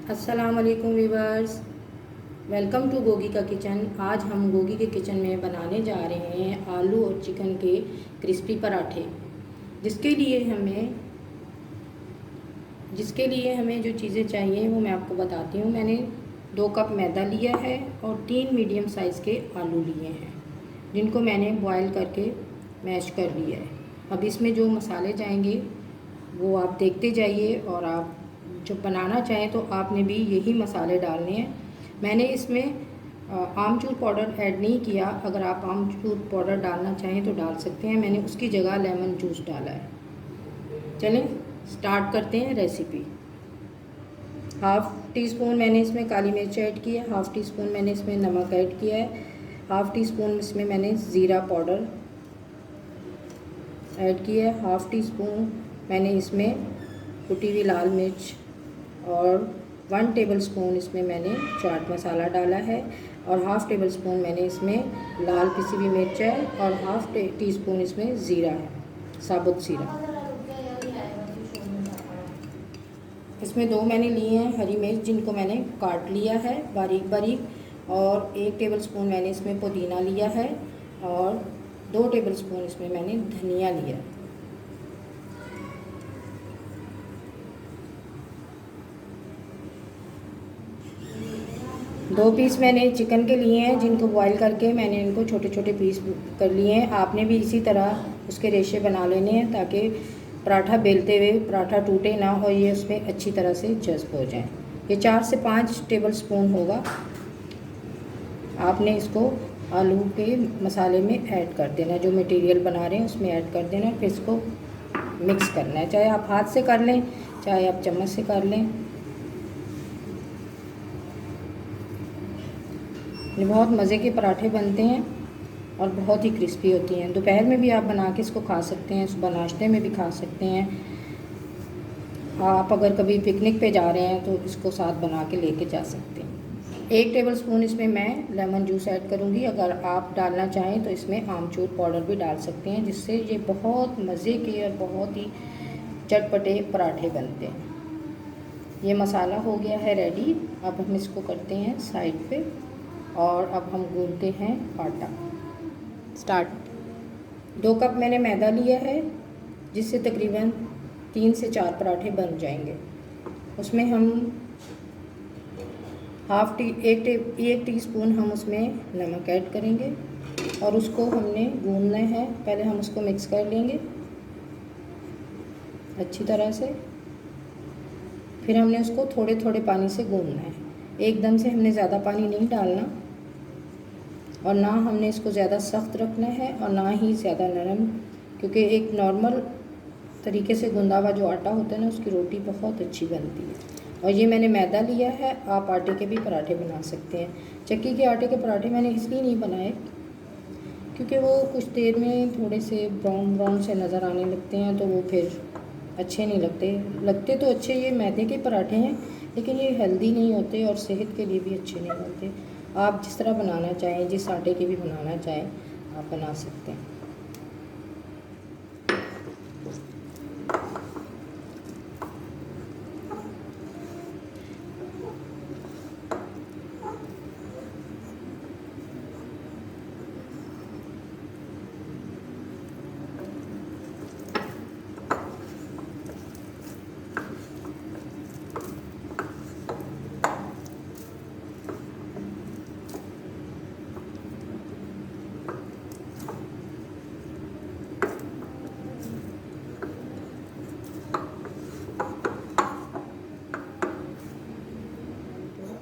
अस्सलाम वालेकुम viewers, welcome to Gogi का किचन। आज हम गोगी के किचन में बनाने जा रहे हैं आलू और चिकन के क्रिस्पी पराठे। जिसके लिए हमें जो चीज़ें चाहिए वो मैं आपको बताती हूँ। मैंने 2 कप मैदा लिया है और 3 मीडियम साइज़ के आलू लिए हैं, जिनको मैंने बॉयल करके मैश कर लिया है। अब इसमें जो मसाले जाएंगे वो आप देखते जाइए, और आप जब बनाना चाहें तो आपने भी यही मसाले डालने हैं। मैंने इसमें आमचूर पाउडर ऐड नहीं किया। अगर आप आमचूर पाउडर डालना चाहें तो डाल सकते हैं, मैंने उसकी जगह लेमन जूस डाला है। चलें स्टार्ट करते हैं रेसिपी। हाफ़ टी स्पून मैंने इसमें काली मिर्च ऐड की है, हाफ़ टी स्पून मैंने इसमें नमक ऐड किया है, हाफ़ टी स्पून इसमें मैंने ज़ीरा पाउडर ऐड की है, हाफ़ टी स्पून मैंने इसमें कुटी हुई लाल मिर्च और 1 टेबलस्पून इसमें मैंने चाट मसाला डाला है, और हाफ़ टेबल स्पून मैंने इसमें लाल पिसी हुई मिर्च है, और हाफ़ टी स्पून इसमें ज़ीरा है, साबुत ज़ीरा। इसमें 2 मैंने लिए हैं हरी मिर्च, जिनको मैंने काट लिया है बारीक बारीक, और 1 टेबलस्पून मैंने इसमें पुदीना लिया है, और 2 टेबलस्पून इसमें मैंने धनिया लिया है। दो पीस मैंने चिकन के लिए हैं, जिनको बॉईल करके मैंने इनको छोटे छोटे पीस कर लिए हैं। आपने भी इसी तरह उसके रेशे बना लेने हैं, ताकि पराठा बेलते हुए पराठा टूटे ना हो, ये उसमें अच्छी तरह से जज्ब हो जाए। ये 4 से 5 टेबलस्पून होगा। आपने इसको आलू के मसाले में ऐड कर देना, जो मटेरियल बना रहे हैं उसमें ऐड कर देना, फिर इसको मिक्स करना है। चाहे आप हाथ से कर लें, चाहे आप चम्मच से कर लें। ये बहुत मज़े के पराठे बनते हैं और बहुत ही क्रिस्पी होती हैं। दोपहर में भी आप बना के इसको खा सकते हैं, सुबह नाश्ते में भी खा सकते हैं। आप अगर कभी पिकनिक पे जा रहे हैं तो इसको साथ बना के लेके जा सकते हैं। 1 टेबलस्पून इसमें मैं लेमन जूस ऐड करूँगी। अगर आप डालना चाहें तो इसमें आमचूर पाउडर भी डाल सकते हैं, जिससे ये बहुत मज़े के और बहुत ही चटपटे पराठे बनते हैं। ये मसाला हो गया है रेडी। अब हम इसको करते हैं साइड पे, और अब हम गूंथते हैं आटा। स्टार्ट। 2 कप मैंने मैदा लिया है, जिससे तकरीबन 3 से 4 पराठे बन जाएंगे। उसमें हम एक टीस्पून हम उसमें नमक ऐड करेंगे, और उसको हमने गूंथना है। पहले हम उसको मिक्स कर लेंगे अच्छी तरह से, फिर हमने उसको थोड़े थोड़े पानी से गूंथना है। एकदम से हमने ज़्यादा पानी नहीं डालना, और ना हमने इसको ज़्यादा सख्त रखना है और ना ही ज़्यादा नरम, क्योंकि एक नॉर्मल तरीके से गूंदा हुआ जो आटा होता है ना, उसकी रोटी बहुत अच्छी बनती है। और ये मैंने मैदा लिया है, आप आटे के भी पराठे बना सकते हैं। चक्की के आटे के पराठे मैंने इसलिए नहीं बनाए क्योंकि वो कुछ देर में थोड़े से ब्राउन ब्राउन से नज़र आने लगते हैं, तो वो फिर अच्छे नहीं लगते तो अच्छे ये मैदे के पराठे हैं, लेकिन ये हेल्दी नहीं होते और सेहत के लिए भी अच्छे नहीं होते। आप जिस तरह बनाना चाहें, जिस आटे के भी बनाना चाहें, आप बना सकते हैं।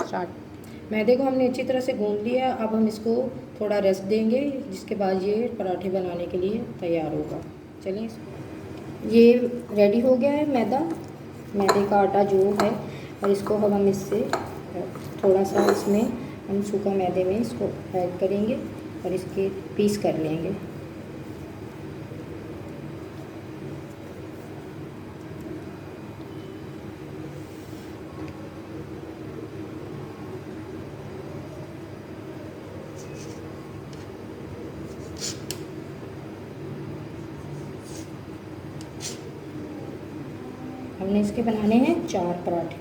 स्टार्ट। मैदे को हमने अच्छी तरह से गूंद लिया। अब हम इसको थोड़ा रेस्ट देंगे, जिसके बाद ये पराठे बनाने के लिए तैयार होगा। चलिए, ये रेडी हो गया है मैदे का आटा जो है, और इसको हम इससे थोड़ा सा इसमें हम सूखा मैदे में इसको ऐड करेंगे और इसके पीस कर लेंगे। हमने इसके बनाने हैं 4 पराठे।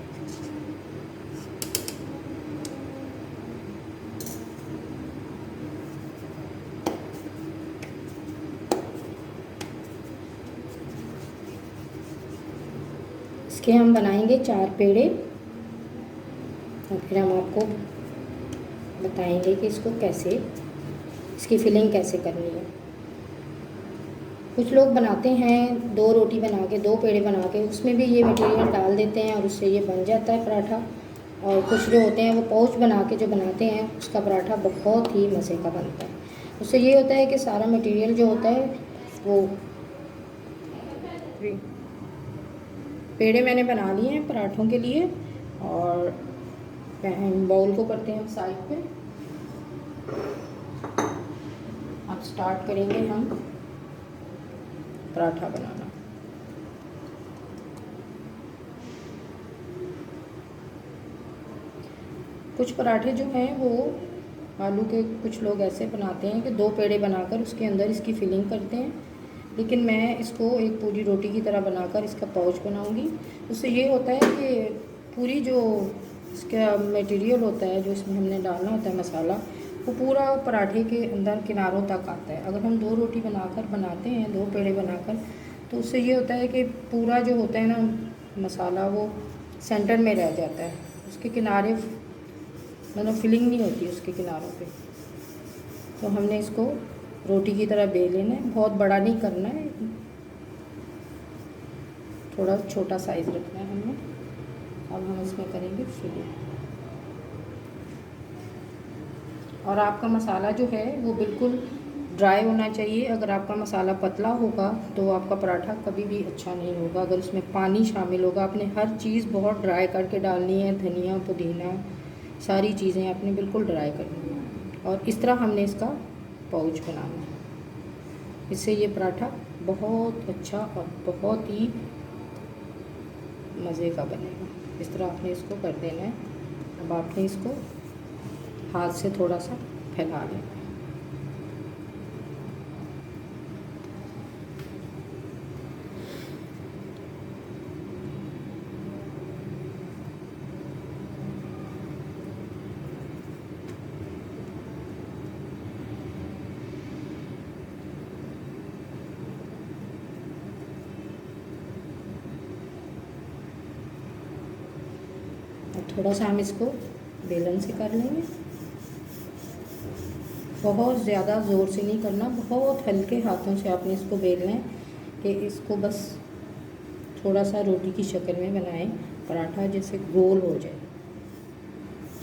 इसके हम बनाएंगे 4 पेड़े और फिर हम आपको बताएंगे कि इसको कैसे, इसकी फिलिंग कैसे करनी है। कुछ लोग बनाते हैं 2 रोटी बना के, 2 पेड़े बना के उसमें भी ये मटेरियल डाल देते हैं और उससे ये बन जाता है पराठा। और कुछ जो होते हैं वो पाउच बना के जो बनाते हैं उसका पराठा बहुत ही मज़े का बनता है। उससे ये होता है कि सारा मटेरियल जो होता है वो, पेड़े मैंने बना लिए हैं पराठों के लिए। और बाउल को करते हैं हम साइड पे। अब स्टार्ट करेंगे हम पराठा बनाना। कुछ पराठे जो हैं वो आलू के कुछ लोग ऐसे बनाते हैं कि 2 पेड़े बनाकर उसके अंदर इसकी फिलिंग करते हैं, लेकिन मैं इसको एक पूरी रोटी की तरह बनाकर इसका पाउच बनाऊंगी। उससे ये होता है कि पूरी जो इसका मटेरियल होता है जो इसमें हमने डालना होता है मसाला, वो पूरा पराठे के अंदर किनारों तक आता है। अगर हम 2 रोटी बनाकर बनाते हैं, 2 पेड़े बनाकर, तो उससे ये होता है कि पूरा जो होता है ना मसाला वो सेंटर में रह जाता है, उसके किनारे मतलब फिलिंग नहीं होती उसके किनारों पे। तो हमने इसको रोटी की तरह बेल लेना है, बहुत बड़ा नहीं करना है, थोड़ा छोटा साइज़ रखना है हमने। अब हम इसमें करेंगे फिलिंग। और आपका मसाला जो है वो बिल्कुल ड्राई होना चाहिए। अगर आपका मसाला पतला होगा तो आपका पराठा कभी भी अच्छा नहीं होगा। अगर उसमें पानी शामिल होगा, आपने हर चीज़ बहुत ड्राई करके डालनी है, धनिया पुदीना सारी चीज़ें आपने बिल्कुल ड्राई करनी है। और इस तरह हमने इसका पाउच बनाना है, इससे ये पराठा बहुत अच्छा और बहुत ही मज़े का बनेगा। इस तरह आपने इसको कर देना है। अब आपने इसको हाथ से थोड़ा सा फैला लेना है। थोड़ा सा हम इसको बेलन से कर लेंगे, बहुत ज़्यादा ज़ोर से नहीं करना, बहुत हल्के हाथों से आपने इसको बेलना है कि इसको बस थोड़ा सा रोटी की शक्ल में बनाएं, पराठा जैसे गोल हो जाए।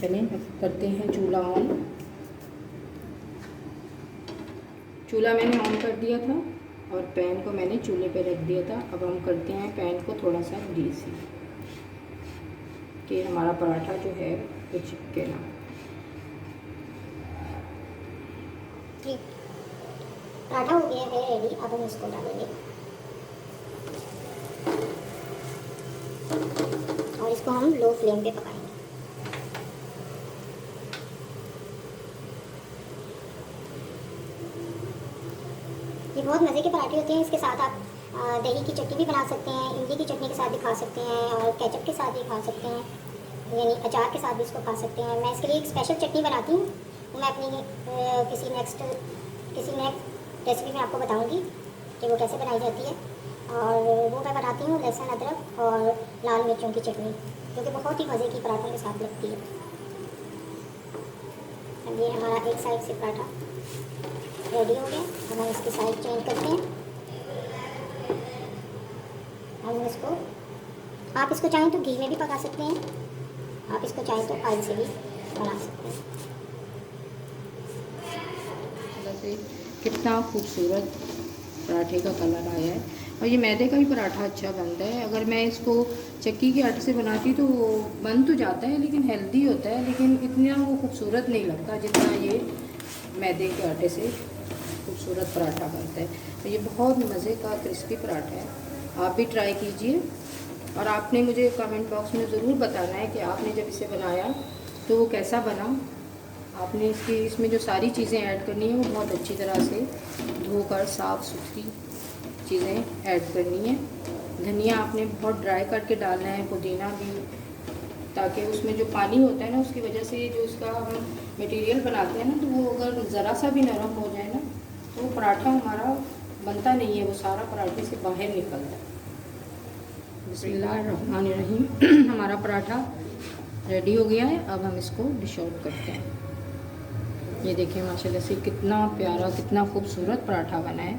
चलें अब करते हैं चूल्हा ऑन। चूल्हा मैंने ऑन कर दिया था और पैन को मैंने चूल्हे पे रख दिया था। अब हम करते हैं पैन को थोड़ा सा ग्रीसी कि हमारा पराठा जो है वो चिपके ना। ठीक, पराठा हो गया है रेडी। अब हम इसको डालेंगे और इसको हम लो फ्लेम पे पकाएंगे। ये बहुत मज़े के पराठे होते हैं। इसके साथ आप दही की चटनी भी बना सकते हैं, इमली की चटनी के साथ भी खा सकते हैं और केचप के साथ भी खा सकते हैं, यानी अचार के साथ भी इसको खा सकते हैं। मैं इसके लिए एक स्पेशल चटनी बनाती हूँ, मैं अपनी किसी नेक्स्ट रेसिपी में आपको बताऊँगी कि वो कैसे बनाई जाती है। और वो मैं बनाती हूँ लहसुन अदरक और लाल मिर्चों की चटनी, जो कि बहुत ही मज़े की पराठों के साथ लगती है। अब ये हमारा एक साइड से पराठा रेडी हो गया। अब हम इसकी साइड चेंज करते हैं। हम इसको, आप इसको चाहें तो घी में भी पका सकते हैं, आप इसको चाहें तो ऑयल से भी बना सकते हैं। वैसे कितना खूबसूरत पराठे का कलर आया है। और ये मैदे का भी पराठा अच्छा बनता है। अगर मैं इसको चक्की के आटे से बनाती तो वो बन तो जाता है लेकिन हेल्दी होता है, लेकिन इतना वो खूबसूरत नहीं लगता जितना ये मैदे के आटे से खूबसूरत पराठा बनता है। तो ये बहुत मज़े का क्रिस्पी पराठा है, आप भी ट्राई कीजिए। और आपने मुझे कमेंट बॉक्स में ज़रूर बताना है कि आपने जब इसे बनाया तो वो कैसा बना। आपने इसमें जो सारी चीज़ें ऐड करनी है वो बहुत अच्छी तरह से धोकर साफ़ सुथरी चीज़ें ऐड करनी है। धनिया आपने बहुत ड्राई करके डालना है, पुदीना भी, ताकि उसमें जो पानी होता है ना उसकी वजह से जो उसका हम मटेरियल बनाते हैं ना, तो वो अगर ज़रा सा भी नरम हो जाए ना तो वो पराठा हमारा बनता नहीं है, वो सारा पराठे से बाहर निकलता है। बिस्मिल्लाहिर्रहमानिर्रहीम। हमारा पराठा रेडी हो गया है। अब हम इसको डिश आउट करते हैं। ये देखिए माशाल्लाह से कितना प्यारा, कितना खूबसूरत पराठा बना है।